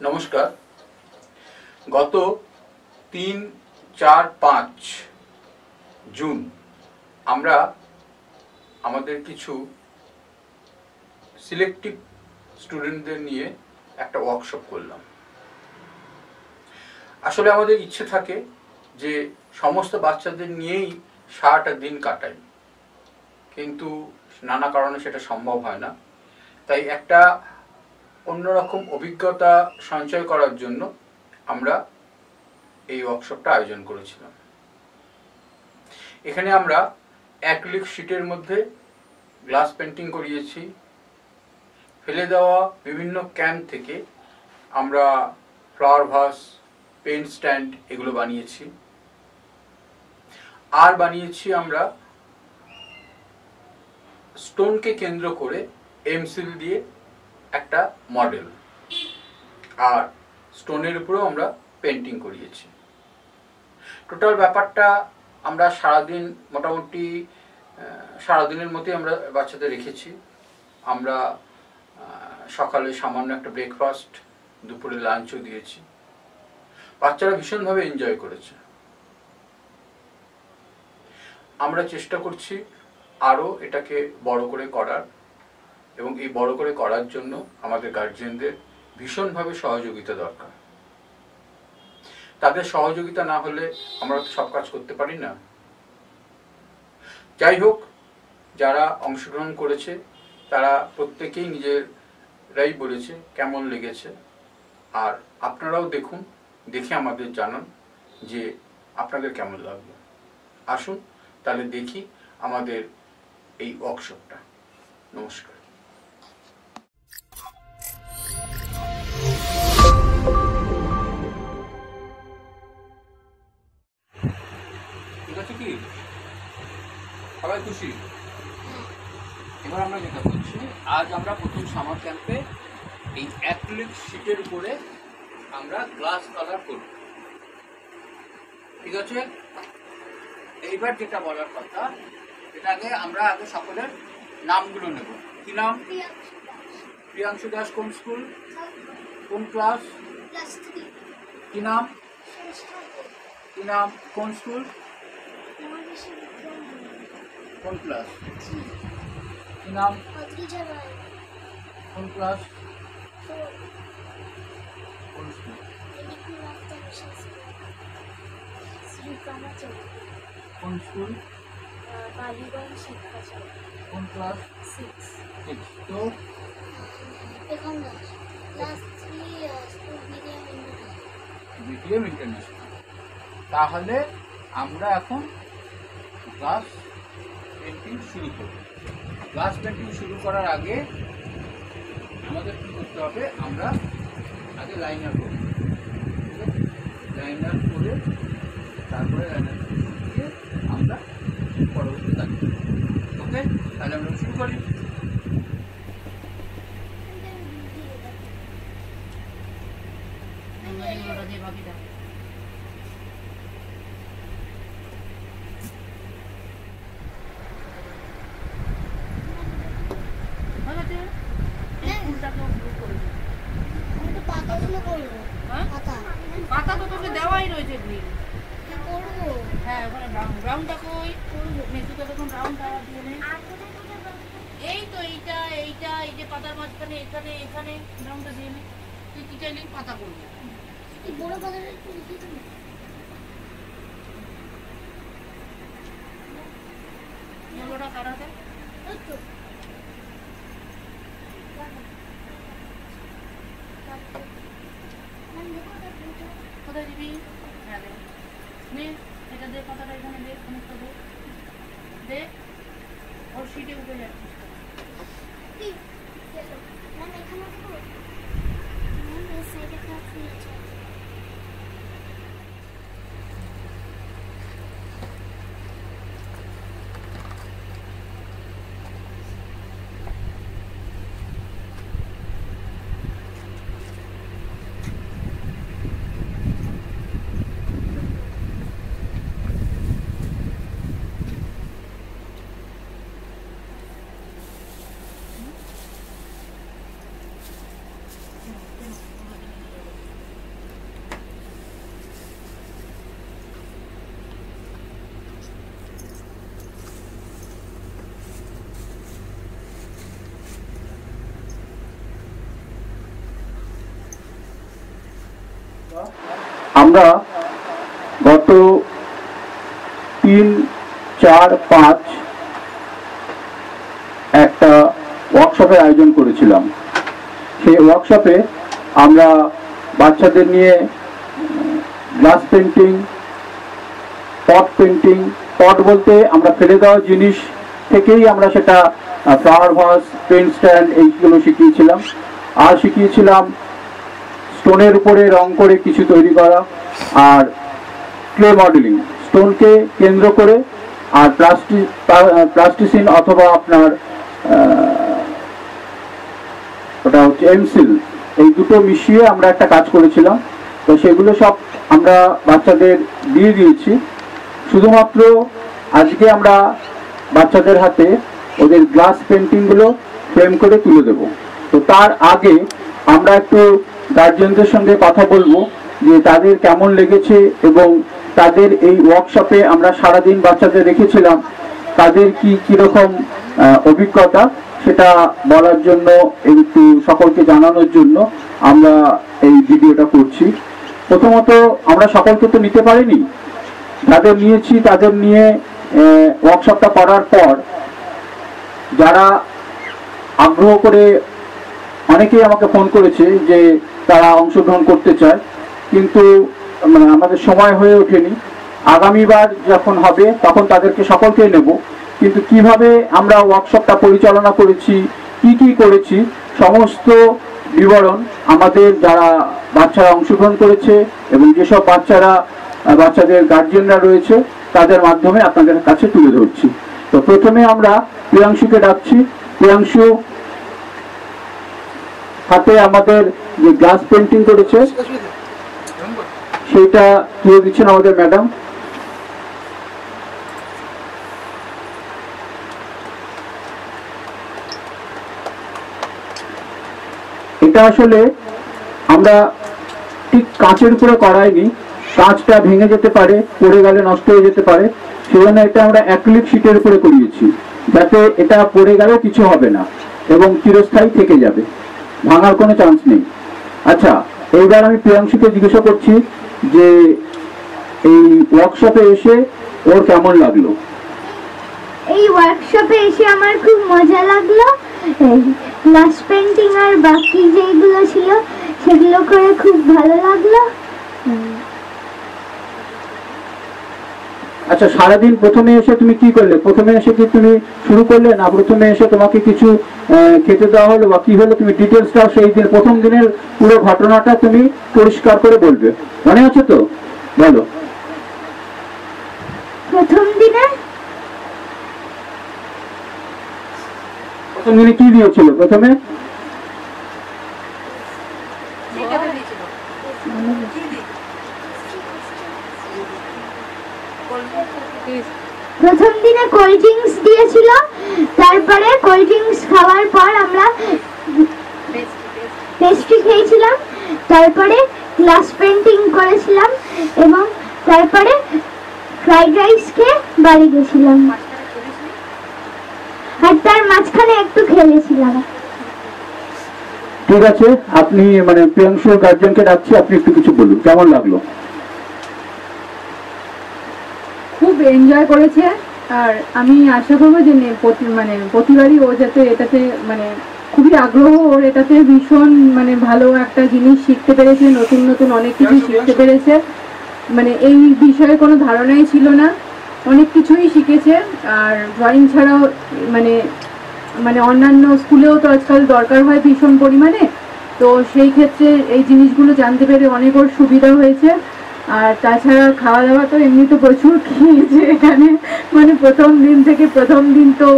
নমস্কার। গত 3, 4, 5 জুন আমরা আমাদের কিছু সিলেক্টিভ স্টুডেন্টদের নিয়ে একটা ওয়ার্কশপ করলাম। আসলে আমাদের ইচ্ছে থাকে যে সমস্ত বাচ্চাদের নিয়েই সারাটা দিন কাটাই, কিন্তু নানা কারণে সেটা সম্ভব হয় না। তাই একটা অন্যরকম অভিজ্ঞতা সঞ্চয় করার জন্য আমরা এই ওয়ার্কশপটা আয়োজন করেছিলাম। এখানে আমরা অ্যাক্রিলিক শিটের মধ্যে গ্লাস পেন্টিং করিয়েছি। ফেলে দেওয়া বিভিন্ন ক্যান থেকে আমরা ফ্লাওয়ার ভাস, পেন স্ট্যান্ড এগুলো বানিয়েছি। আর বানিয়েছি আমরা স্টোনকে কেন্দ্র করে এমসিল দিয়ে একটা মডেল, আর স্টোনের উপরেও আমরা পেন্টিং করিয়েছি। টোটাল ব্যাপারটা আমরা সারাদিন মোটামুটি সারাদিনের মতোই আমরা বাচ্চাদের রেখেছি। আমরা সকালে সামান্য একটা ব্রেকফাস্ট, দুপুরে লাঞ্চও দিয়েছি। বাচ্চারা ভীষণভাবে এনজয় করেছে। আমরা চেষ্টা করছি আরও এটাকে বড় করে করার, এবং এই বড় করে করার জন্য আমাদের গার্জিয়ানদের ভীষণভাবে সহযোগিতা দরকার। তাদের সহযোগিতা না হলে আমরা সব কাজ করতে পারি না। যাই হোক, যারা অংশগ্রহণ করেছে তারা প্রত্যেকেই নিজেরাই বলেছে কেমন লেগেছে। আর আপনারাও দেখুন, দেখে আমাদের জানান যে আপনাদের কেমন লাগলো। আসুন তাহলে দেখি আমাদের এই ওয়ার্কশপটা। নমস্কার। ঠিক আছে কি? সবাই খুশি? এবার আমরা যেটা করছি, আজ আমরা প্রথম সামার ক্যাম্পে এই অ্যাক্রিলিক শিটের উপরে আমরা গ্লাস কালার করব। ঠিক আছে? এইবার যেটা বলার কথা, এটাকে আমরা আগে সকলের নামগুলো নেব। কি নাম? প্রিয়াংশু দাস। কোন স্কুল, কোন ক্লাস? কি নাম? কি নাম? কোন স্কুল, কোন ক্লাস? কি নাম? কোন ক্লাস, কোন স্কুল? কোন স্কুল? কোন ক্লাস? 6। তো বিটিএম ইন্টারন্যাশনাল। তাহলে আমরা এখন গ্লাস পেন্টিং শুরু করব। গ্লাস পেন্টিং শুরু করার আগে আমাদের কী করতে হবে, আমরা আগে লাইনার করব। লাইনার করে তারপরে লাইনার দিয়ে আমরা পরবর্তী কাজ করব। ওকে, তাহলে আমরা শুরু করি। পাতা তো তোকে দেওয়াই রয়েছে। হ্যাঁ, ওখানে ব্রাউনটা কই মেসুকে তখন ব্রাউনটা দিয়ে নে। এই তো এইটা এইটা এই যে পাতার মাঝখানে এখানে এখানে ব্রাউনটা দিয়ে নে। তুই কি চাইলি পাতা করবি? এই বড় পাতাটা একটু দিয়ে দে। বড়টা কাটাতে এই তো কোথায় দিবি? হ্যাঁ দে, নে এটা দে, পাতাটা এখানে দে, অনেকটা দে দে। ওর সিটে উঠে যাচ্ছে। আমরা গত 3, 4, 5 একটা ওয়ার্কশপের আয়োজন করেছিলাম। সেই ওয়ার্কশপে আমরা বাচ্চাদের নিয়ে গ্লাস পেন্টিং, পট পেন্টিং, পট বলতে আমরা ফেলে দেওয়া জিনিস থেকেই আমরা সেটা ফ্লাওয়ার ভাস, পেন স্ট্যান্ড এইগুলো শিখিয়েছিলাম। আর শিখিয়েছিলাম স্টোনের উপরে রং করে কিছু তৈরি করা, আর ক্লে মডেলিং, স্টোনকে কেন্দ্র করে, আর প্লাস্টিসিন অথবা আপনার ওটা হচ্ছে এমসিল, এই দুটো মিশিয়ে আমরা একটা কাজ করেছিলাম। তো সেগুলো সব আমরা বাচ্চাদের দিয়ে দিয়েছি। শুধুমাত্র আজকে আমরা বাচ্চাদের হাতে ওদের গ্লাস পেন্টিংগুলো ফ্রেম করে তুলে দেব। তো তার আগে আমরা একটু গার্জিয়ানদের সঙ্গে কথা বলবো যে তাদের কেমন লেগেছে, এবং তাদের এই ওয়ার্কশপে আমরা সারাদিন বাচ্চাদের রেখেছিলাম, তাদের কিরকম অভিজ্ঞতা সেটা বলার জন্য, একটু সকলকে জানানোর জন্য আমরা এই ভিডিওটা করছি। প্রথমত আমরা সকলকে তো নিতে পারিনি, যাদের নিয়েছি তাদের নিয়ে ওয়ার্কশপটা করার পর যারা আগ্রহ করে, অনেকেই আমাকে ফোন করেছে যে তারা অংশগ্রহণ করতে চায়, কিন্তু আমাদের সময় হয়ে ওঠেনি। আগামীবার যখন হবে তখন তাদেরকে সকলকেই নেব, কিন্তু কিভাবে আমরা ওয়ার্কশপটা পরিচালনা করেছি, কি করেছি, সমস্ত বিবরণ আমাদের যারা বাচ্চারা অংশগ্রহণ করেছে এবং যেসব বাচ্চাদের গার্জিয়ানরা রয়েছে তাদের মাধ্যমে আপনাদের কাছে তুলে ধরছি। তো প্রথমে আমরা প্রিয়াংশুকে ডাকছি। প্রিয়াংশু হাতে আমাদের যে গ্লাস পেন্টিং করেছে সেটা তুলে দিচ্ছেন আমাদের ম্যাডাম। এটা আসলে আমরা ঠিক কাঁচের উপরে করাইনি, কাঁচটা ভেঙে যেতে পারে, পড়ে গেলে নষ্ট হয়ে যেতে পারে, সেজন্য এটা আমরা অ্যাক্রিলিক শীটের উপরে করিয়েছি, যাতে এটা পড়ে গেলেও কিছু হবে না এবং চিরস্থায়ী থেকে যাবে, ভাঙার কোনো চান্স নেই। আচ্ছা, এইবার আমি প্রিয়াংশুকে জিজ্ঞাসা করছি যে এই ওয়ার্কশপে এসে ওর কেমন লাগলো? এই ওয়ার্কশপে এসে আমার খুব মজা লাগলো। গ্লাস পেন্টিং আর বাকি যেগুলো ছিল সেগুলো করে খুব ভালো লাগলো। আচ্ছা, সারাদিন প্রথমে এসে তুমি কি করলে? প্রথমে এসে কি তুমি শুরু করলে, না প্রথমে এসে তোমাকে কিছু খেতে দেওয়া হলো বা কি হলো? তুমি ডিটেলসটা সেই দিন প্রথম দিনের পুরো ঘটনাটা তুমি পরিষ্কার করে বলবে, মনে আছে তো? বলো। প্রথম দিনে কি দিয়েছিল প্রথমে? প্রথম দিনে কোল্ড ড্রিঙ্কস দিয়েছিল, তারপরে কোল্ড ড্রিঙ্কস খাওয়ার পর আমরা পেস্ট্রি খেয়েছিলাম, তারপরে গ্লাস পেন্টিং করেছিলাম এবং তারপরে ফ্রাইড রাইস খেয়ে বাড়ি গেছিলাম, আর তার মাঝখানে একটু খেলেছিলাম। ঠিক আছে, আপনি প্রিয়াংশুর গার্জিয়ানকে ডাকছি, আপনি একটু কিছু বলুন, কেমন লাগলো? খুব এনজয় করেছে, আর আমি আশা করবো যে প্রতিবারই ও যাতে এটাতে খুবই আগ্রহ, ওর এটাতে ভীষণ ভালো একটা জিনিস শিখতে পেরেছে, নতুন নতুন অনেক কিছু শিখতে পেরেছে। এই বিষয়ে কোনো ধারণাই ছিল না, অনেক কিছুই শিখেছে। আর ড্রয়িং ছাড়াও অন্যান্য স্কুলেও তো আজকাল দরকার হয় ভীষণ পরিমাণে, তো সেই ক্ষেত্রে এই জিনিসগুলো জানতে পেরে অনেক ওর সুবিধা হয়েছে। আর তাছাড়া খাওয়া দাওয়া তো এমনি তো প্রচুর খেয়েছে এখানে, প্রথম দিন তো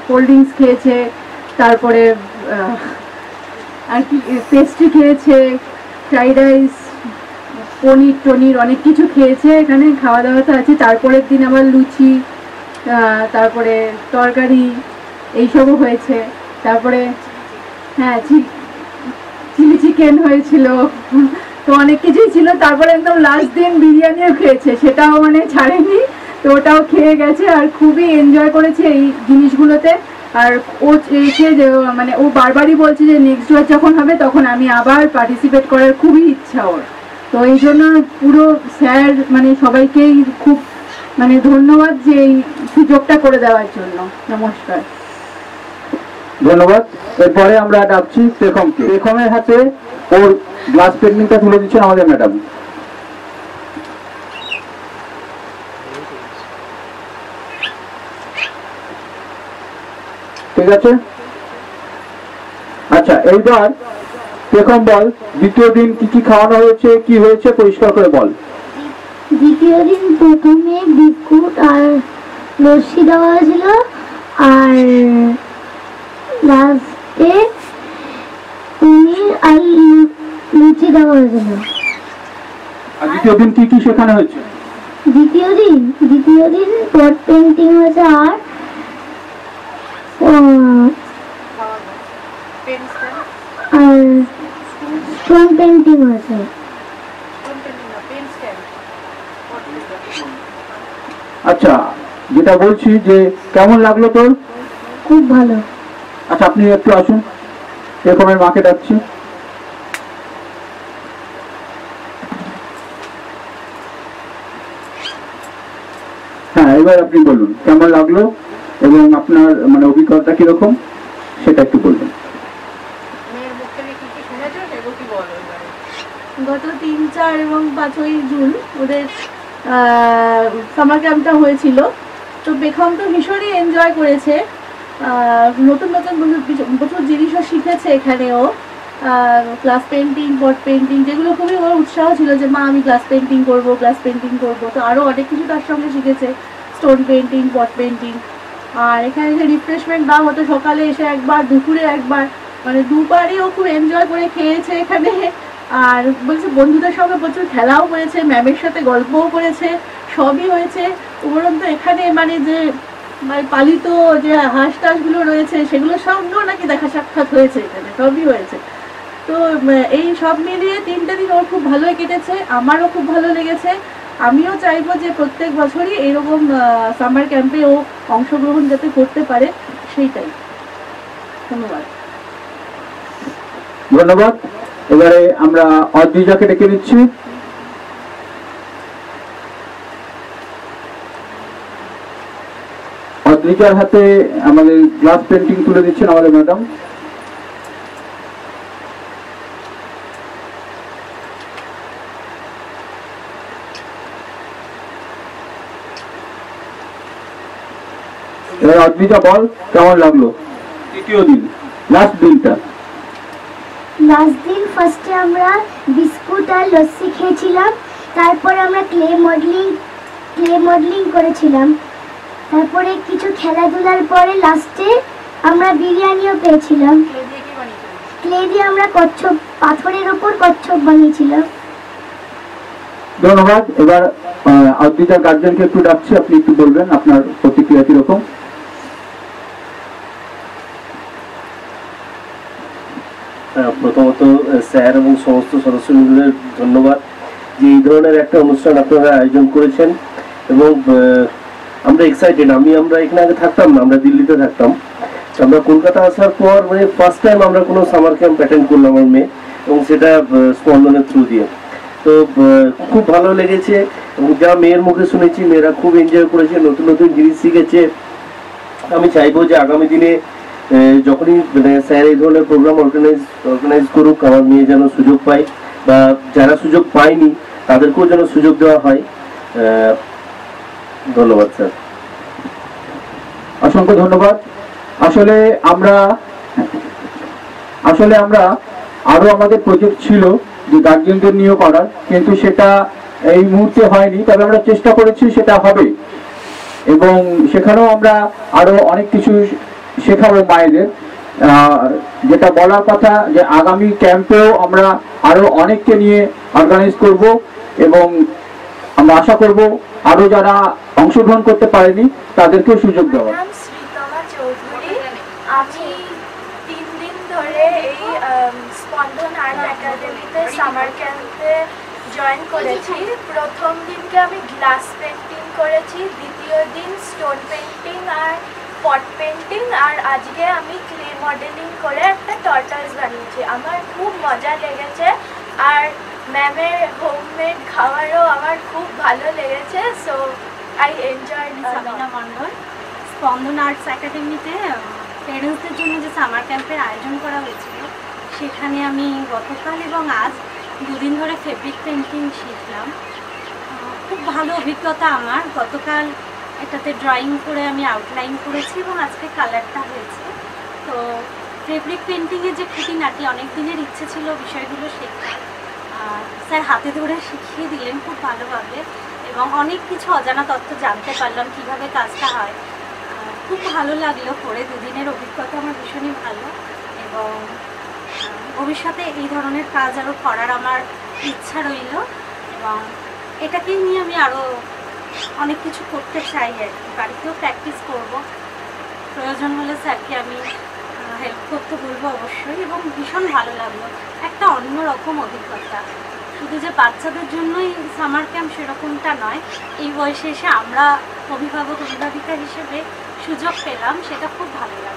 কোল্ড ড্রিঙ্কস খেয়েছে, তারপরে আর কি পেস্ট্রি খেয়েছে, ফ্রাইড রাইস, পনির অনেক কিছু খেয়েছে এখানে, খাওয়া দাওয়া তো আছে। তারপরের দিন আবার লুচি, তারপরে তরকারি এইসবও হয়েছে, তারপরে হ্যাঁ চিলি চিকেন হয়েছিল, তো অনেক কিছুই ছিল। তারপরে একদম লাস্ট দিন বিরিয়ানিও খেয়েছে, সেটাও ছাড়েনি, তো ওটাও খেয়ে গেছে আর খুবই এনজয় করেছে এই জিনিসগুলোতে। আর ও এসে যে ও বারবারই বলছে যে নেক্সট বার যখন হবে তখন আমি আবার পার্টিসিপেট করার খুবই ইচ্ছা ওর। তো এই জন্য পুরো স্যার মানে সবাইকেই খুব মানে ধন্যবাদ যে এই সুযোগটা করে দেওয়ার জন্য। নমস্কার। ধন্যবাদ। এরপরে আমরা ডাকছি পেখমকে। পেখমের হাতে ওর গ্লাস পেন্টিংটা তুলে দিচ্ছেন আমাদের ম্যাডাম। ঠিক আছে, আচ্ছা এইবার পেখম বল দ্বিতীয় দিন কি কি খাওয়ানো হয়েছে, কি হয়েছে পরিষ্কার করে বল। দ্বিতীয় দিন প্রথমে বিস্কুট আর লস্যি দেওয়া হয়েছিল, আর লাস্টে পনির আর লুচি দেওয়া হয়েছিল। আর দ্বিতীয় দিন কি কি শেখানো হয়েছে? দ্বিতীয় দিন পট পেন্টিং হয়েছে আর স্টোন পেন্টিং হয়েছে। আচ্ছা, যেটা বলছি যে কেমন লাগলো তোর? খুব ভালো। আচ্ছা আপনি একটু আসুন, পেখমের মাকে ডাকছি। হ্যাঁ, এবার আপনি বলুন কেমন লাগলো এবং আপনার মানে অভিজ্ঞতা কিরকম সেটা একটু বলবেন। মেয়ের মুখ থেকে কি কি শুনেছো সেগুলো কি বলো এবারে। গত 3, 4 এবং 5ই জুন ওদের সামার ক্যাম্পটা হয়েছিল। তো পেখম তো ভীষণই এনজয় করেছে, নতুন নতুন প্রচুর জিনিসও শিখেছে এখানেও। গ্লাস পেন্টিং, পট পেন্টিং, যেগুলো খুবই ওর উৎসাহ ছিল যে মা আমি গ্লাস পেন্টিং করবো, গ্লাস পেন্টিং করবো। তো আরও অনেক কিছু তার সঙ্গে শিখেছে, স্টোন পেন্টিং, পট পেন্টিং। আর এখানে যে রিফ্রেশমেন্ট দেওয়া হতো সকালে এসে একবার, দুপুরে একবার, মানে দুবারই ও খুব এনজয় করে খেয়েছে এখানে। আর বলছে বন্ধুদের সঙ্গে প্রচুর খেলাও করেছে, ম্যামের সাথে গল্পও করেছে, সবই হয়েছে। উপরন্তু এখানে মানে যে পালিত যে হাঁস টাসগুলো রয়েছে সেগুলোর সঙ্গেও নাকি দেখা সাক্ষাৎ হয়েছে, এখানে সবই হয়েছে। তো এই সব মিলিয়ে 3টে দিন ওর খুব ভালোই কেটেছে, আমারও খুব ভালো লেগেছে। আমিও চাইবো যে প্রত্যেক বছরই এরকম সামার ক্যাম্পে ও অংশগ্রহণ যাতে করতে পারে, সেইটাই। ধন্যবাদ। ধন্যবাদ। এবারে আমরা অদ্রিজাকে ডেকে নিচ্ছি। অদ্রিজার হাতে আমাদের গ্লাস পেন্টিং তুলে দিচ্ছেন আমাদের ম্যাডাম। এবার অদ্রিজা বল কেমন লাগলো তৃতীয় দিন, লাস্ট দিনটা? লাস্ট দিন ফার্স্টে আমরা বিস্কুট আর লস্যি খেয়েছিলাম, তারপরে আমরা ক্লে মডেলিং করেছিলাম, তারপরে কিছু খেলাধুলার পরে লাস্টে আমরা বিরিয়ানিও পেয়েছিলাম। ক্লে দিয়ে আমরা কচ্ছপ, পাথরের ওপর কচ্ছপ বানিয়েছিলাম। ধন্যবাদ। এবার অদ্রিজার গার্জেনকে একটু ডাকছি, আপনি একটু বলবেন আপনার প্রতিক্রিয়া কিরকম। প্রথমত স্যার এবং সমস্ত সদস্যদের ধন্যবাদ যে এই ধরনের একটা অনুষ্ঠান আপনারা আয়োজন করেছেন এবং আমরা এক্সাইটেড। আমরা এখানে আগে থাকতাম না, আমরা দিল্লিতে থাকতাম। আমরা কলকাতা আসার পর মানে ফার্স্ট টাইম আমরা কোনো সামার ক্যাম্প অ্যাটেন্ড করলাম আমার মেয়ে, এবং সেটা স্পন্দনের থ্রু দিয়ে। তো খুব ভালো লেগেছে এবং যা মেয়ের মুখে শুনেছি মেয়েরা খুব এনজয় করেছে, নতুন নতুন জিনিস শিখেছে। আমি চাইবো যে আগামী দিনে যখনই মানে স্যার এই ধরনের প্রোগ্রাম অর্গানাইজ করুক, আমার মেয়ে যেন সুযোগ পায়, বা যারা সুযোগ পায়নি তাদেরকেও যেন সুযোগ দেওয়া হয়। ধন্যবাদ স্যার। অসংখ্য ধন্যবাদ। আসলে আমরা আরো আমাদের প্রজেক্ট ছিল যে গার্জেনদের নিয়ে করার, কিন্তু সেটা এই মুহূর্তে হয়নি। তবে আমরা চেষ্টা করেছি সেটা হবে, এবং সেখানেও আমরা আরো অনেক কিছু শেখাবো মায়েদের। যেটা বলার কথা যে আগামী ক্যাম্পেও আমরা আরো অনেককে নিয়ে অর্গানাইজ করব, এবং আমরা আশা করব আরো যারা অংশগ্রহণ করতে পারেনি তাদেরকে সুযোগ দেওয়া। নাম শ্রীতমা চৌধুরী। আমি 3 দিন ধরে এই স্পন্দন আর্ট একাডেমিতে সামার ক্যাম্পে জয়েন করেছি। প্রথম দিনকে আমি গ্লাস পেন্টিং করেছি, দ্বিতীয় দিন স্টোন পেন্টিং আর পট পেন্টিং, আর আজকে আমি ক্লে মডেলিং করে একটা টর্টয়েস বানিয়েছি। আমার খুব মজা লেগেছে। আর ম্যামের হোমমেড খাবারও আমার খুব ভালো লেগেছে। So I enjoy. Sabina Mondal, Spandan arts একাডেমিতে পেরেন্টসদের জন্য যে সামার ক্যাম্পের আয়োজন করা হয়েছিল সেখানে আমি গতকাল এবং আজ দুদিন ধরে ফেব্রিক পেন্টিং শিখলাম। খুব ভালো অভিজ্ঞতা আমার। গতকাল এটাতে ড্রয়িং করে আমি আউটলাইন করেছি এবং আজকে কালারটা হয়েছে। তো ফেব্রিক পেন্টিংয়ের যে খুঁটিনাটি, অনেক দিনের ইচ্ছে ছিল বিষয়গুলো শেখার, স্যার হাতে ধরে শিখিয়ে দিলেন খুব ভালোভাবে এবং অনেক কিছু অজানা তথ্য জানতে পারলাম কীভাবে কাজটা হয়। খুব ভালো লাগলো করে। দুদিনের অভিজ্ঞতা আমার ভীষণই ভালো এবং ভবিষ্যতে এই ধরনের কাজ আরও করার আমার ইচ্ছা রইল এবং এটাকেই নিয়ে আমি আরও অনেক কিছু করতে চাই আর কি। বাড়িতেও প্র্যাকটিস করব, প্রয়োজন হলে স্যারকে আমি হেল্প করতে বলবো অবশ্যই। এবং ভীষণ ভালো লাগলো, একটা অন্যরকম অভিজ্ঞতা। শুধু যে বাচ্চাদের জন্যই সামার ক্যাম্প সেরকমটা নয়, এই বয়সে এসে আমরা অভিভাবক অভিভাবিকা হিসেবে সুযোগ পেলাম, সেটা খুব ভালো লাগলো।